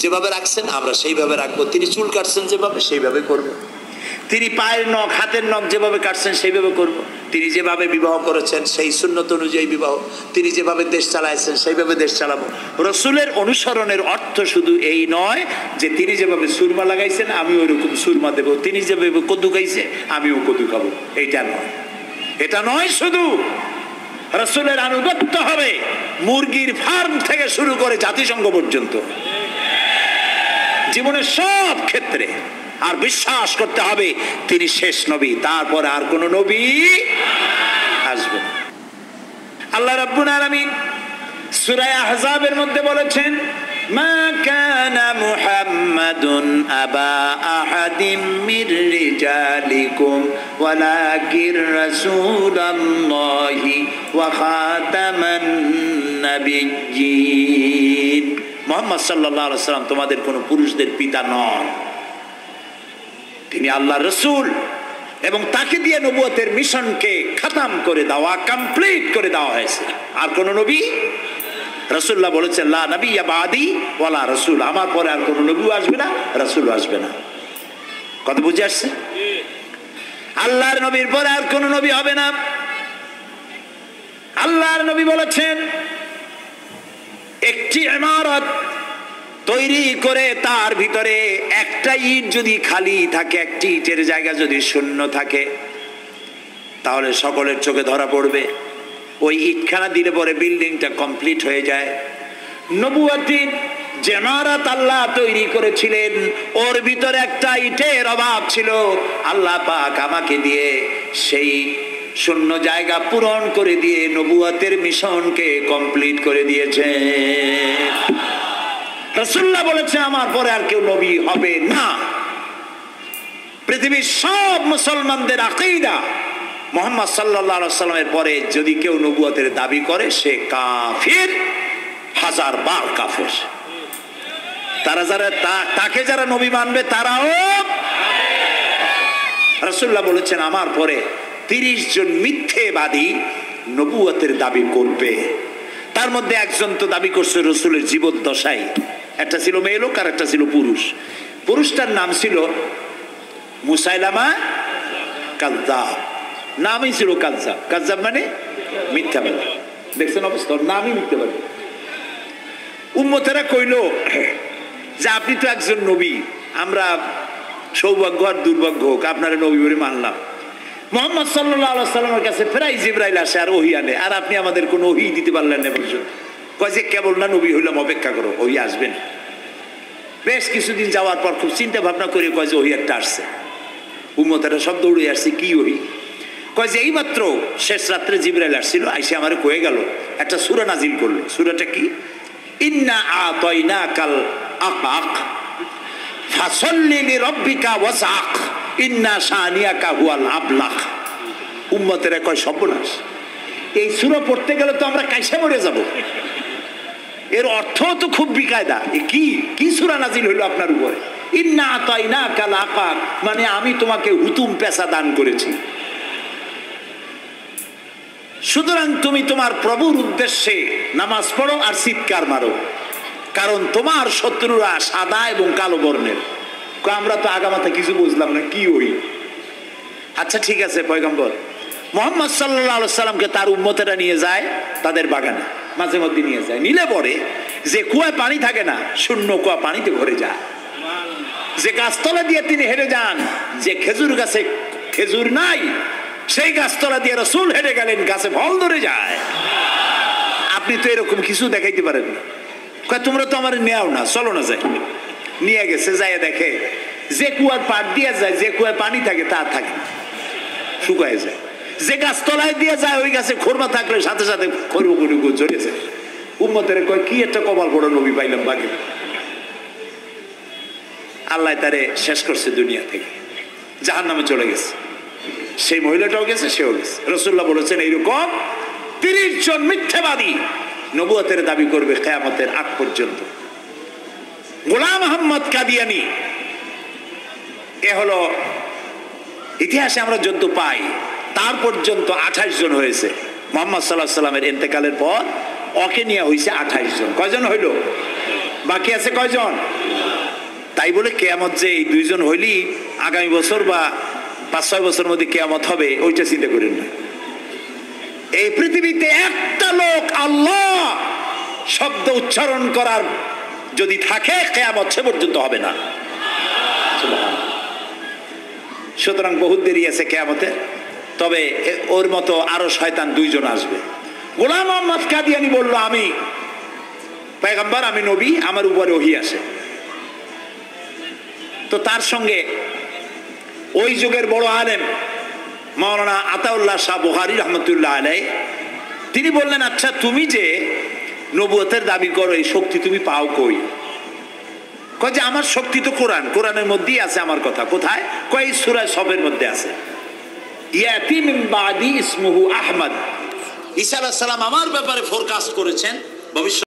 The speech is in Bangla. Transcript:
যেভাবে রাখছেন আমরা সেইভাবে রাখবো, তিনি চুল কাটছেন যেভাবে সেইভাবে করব, তিনি পায়ের নখ হাতের নখ যেভাবে কাটছেন সেইভাবে করব, তিনি যেভাবে বিবাহ করেছেন সেই সুন্নত অনুযায়ী বিবাহ, তিনি যেভাবে দেশ চালাইছেন সেইভাবে দেশ চালাবো। রসুলের অনুসরণের অর্থ শুধু এই নয় যে তিনি যেভাবে সুরমা লাগাইছেন আমি ওইরকম সুরমা দেবো, তিনি যেভাবে কদু খাইছে আমিও কদু খাবো, এইটা নয়। এটা নয়, শুধু রসুলের আনুগত্য হবে মুরগির ফার্ম থেকে শুরু করে জাতিসংঘ পর্যন্ত, জীবনের সব ক্ষেত্রে। আর বিশ্বাস করতে হবে তিনি শেষ নবী, তারপরে আর কোন নবী আসবে না। আল্লাহ রাব্বুল আলামিন সূরা আহজাবের মধ্যে বলেছেন, মা কানা মুহাম্মাদুন আবা আহাদিম মির রিজালিকুম ওয়ালাকিন রাসূলুল্লাহি ওয়া খাতামান নাবিয়্যিন। মুহাম্মদ সাল্লাল্লাহু আলাইহি ওয়াসাল্লাম তোমাদের কোন পুরুষদের পিতা নন, তিনি আল্লাহর রাসূল এবং তাকে দিয়ে নবুয়তের মিশনকে খতম করে দেওয়া, কমপ্লিট করে দেওয়া হয়েছে। আর কোন নবী, রাসূলুল্লাহ বলেছেন লা নবিয়্যা বাদি ওয়ালা রাসূল, আমার পরে আর কোন নবী আসবে না, রাসূল আসবে না। কথা বুঝে আসছে? আল্লাহর নবীর পরে আর কোন নবী হবে না। আল্লাহর নবী বলেছেন একটি ইমারত তৈরি করে তার ভিতরে একটা ইট যদি খালি থাকে, একটি ইটের জায়গা যদি শূন্য থাকে, তাহলে সকলের চোখে ধরা পড়বে। ওই ইটখানা দিলে পরে বিল্ডিংটা কমপ্লিট হয়ে যায়। নবুয়তির যে ইমারত আল্লাহ তৈরি করেছিলেন ওর ভিতরে একটা ইটের অভাব ছিল, আল্লাহ পাক আমাকে দিয়ে সেই শূন্য জায়গা পূরণ করে দিয়ে নবুয়তের মিশনকে কমপ্লিট করে দিয়েছে। রাসূলুল্লাহ বলেছে আমার পরে আর কেউ নবী হবে না। পৃথিবীর সব মুসলমানদের আকীদা মুহাম্মদ সাল্লাল্লাহু আলাইহি ওয়াসাল্লামের পরে যদি কেউ নবুয়তের দাবি করে সে কাফির, হাজার বার কাফির। তারা যারা তাকে যারা নবী মানবে তারাও। রাসূলুল্লাহ বলেছেন আমার পরে 30 জন মিথ্যেবাদী নবুয়তের দাবি করবে। তার মধ্যে একজন তো দাবি করছে রসুলের জীবদ্দশায়, একটা ছিল মেয়ে লোক আর একটা ছিল পুরুষ। পুরুষটার নাম ছিল মুসাইলামা কাযযাব, নামই ছিল কাযযাব। কাযযাব মানে মিথ্যাবাদী। দেখছেন অবস্থা, নামই মিথ্যাবাদী। উম্মতেরা কইল যে আপনি তো একজন নবী, আমরা সৌভাগ্য আর দুর্ভাগ্য হোক আপনারা নবী বলে মানলাম। মুহাম্মদ সাল্লাল্লাহু আলাইহি ওয়াসাল্লামের কাছে প্রায় জিবরাইল আসে আর ওহী আনে, আর আপনি আমাদের কোনো ওহী দিতে পারলেন না। কয় যে কেবল না নবী হইলাম, অপেক্ষা করো, ওহী আসবেন। বেশ কিছুদিন যাওয়ার পর খুব চিন্তা ভাবনা করে কয় যে ওহী একটা আসছে। উম্মতেরা সব দৌড়ে আসছে, কি ওহী? কয় যে এইমাত্র শেষ রাত্রে জিবরাইল আসছিল, আইসে আমারে কয়ে গেল একটা সূরা নাজিল করলো। সূরাটা কি? ইন্না আতাইনাকাল আকাক ফাসাল্লি লিরাব্বিকা ওয়াসআক ইন্না শানিয়াকা হুয়াল আবলাগ। উম্মতেরা কয় সর্বনাশ, এই সূরা পড়তে গেলে তো আমরা কাইসা মরে যাব। এর অর্থ তো খুব বিকায়দা। কি কি সূরা নাজিল হইল আপনার উপরে? ইন্না আতাইনাকাল আকাক মানে আমি তোমাকে হুতুম পেশা দান করেছি, সুতরাং তুমি তোমার প্রভুর উদ্দেশ্যে নামাজ পড়ো আর চিৎকার মারো, কারণ তোমার শত্রুরা সাদা এবং কালো বর্ণের। আমরা তো আগামাথা কিছু বুঝলাম না, কি ওই? আচ্ছা ঠিক আছে, পয়গম্বর মুহাম্মদ সাল্লাল্লাহু আলাইহি ওয়াসাল্লামকে তার উম্মতেরা নিয়ে যায় তাদের বাগানে, মাঝে মধ্যে নিয়ে যায়। নিলে পরে যে কুয়ায় পানি থাকে না, শূন্য কুয়া পানিতে ভরে যায়। যে গাছতলা দিয়ে তিনি হেঁটে যান, যে খেজুর গাছে খেজুর নাই সেই গাছতলা দিয়ে রাসূল হেঁটে গেলেন, গাছে ফল ধরে যায়। আপনি তো এরকম কিছু দেখাইতে পারেন না। তোমরা তো আমার নেও না, চলো না যাই। নিয়ে গেছে, যাই দেখে যে কুয়ার পাট দিয়ে যায়, যে কুয়ায় পানি থাকে তা থাকে না, শুকায় যায়। যে গাছ তলায় দিয়ে যায় ওই গাছে খোরমা থাকলে সাথে সাথে খরবগুলো চলে যায়। উম্মতের কয় কি একটা কপাল পড়া নবী পাইলাম বাকি। আল্লাহ তারে শেষ করছে দুনিয়া থেকে, জাহান্নামে চলে গেছে। সেই মহিলাটাও গেছে, সেও গেছে। রাসূলুল্লাহ বলেছেন এইরকম 30 জন মিথ্যাবাদী নবুয়তের দাবি করবে কিয়ামতের আগ পর্যন্ত। গোলাম আহমদ কাদিয়ানী, এ হলো ইতিহাসে আমরা যত পাই তার পর্যন্ত 28 জন হয়েছে। মুহাম্মদ সাল্লাল্লাহু আলাইহি ওয়াসাল্লামের ইন্তেকালের পর ওকে নিয়ে হয়েছে 28 জন। কয়জন হইল? বাকি আছে কয়জন? তাই বলে কেয়ামত যে এই দুইজন হইলি আগামী বছর বা 5-6 বছরের মধ্যে কেয়ামত হবে ওইটা চিন্তা করেন না। এই পৃথিবীতে একটা লোক আল্লাহ শব্দ উচ্চারণ করার যদি থাকে কেয়ামত সে পর্যন্ত হবে না। সুতরাং বহুত দেরি আছে কেয়ামতে। তবে ওর মতো আরো শয়তান 2 জন আসবে। গোলাম মোহাম্মদ কাদিয়ানী বলল আমি পয়গম্বর, আমি নবী, আমার উপরে ওহী আসে। তো তার সঙ্গে ওই যুগের বড় আলেম মাওলানা আতাউল্লাহ শাহ বুখারী রহমতুল্লাহ আলাইহি তিনি বললেন, আচ্ছা তুমি যে নবুয়তের দাবি করো এই শক্তি তুমি পাও কই? কয় যে আমার শক্তি তো কোরআন, কোরআনের মধ্যেই আছে আমার কথা। কোথায়? কয় সূরা সফের মধ্যে আছে, ইয়াতি মিন বাদি ইসমুহু আহমদ। ঈসা আলাইহিস সালাম আমার ব্যাপারে ফোরকাস্ট করেছেন ভবিষ্যৎ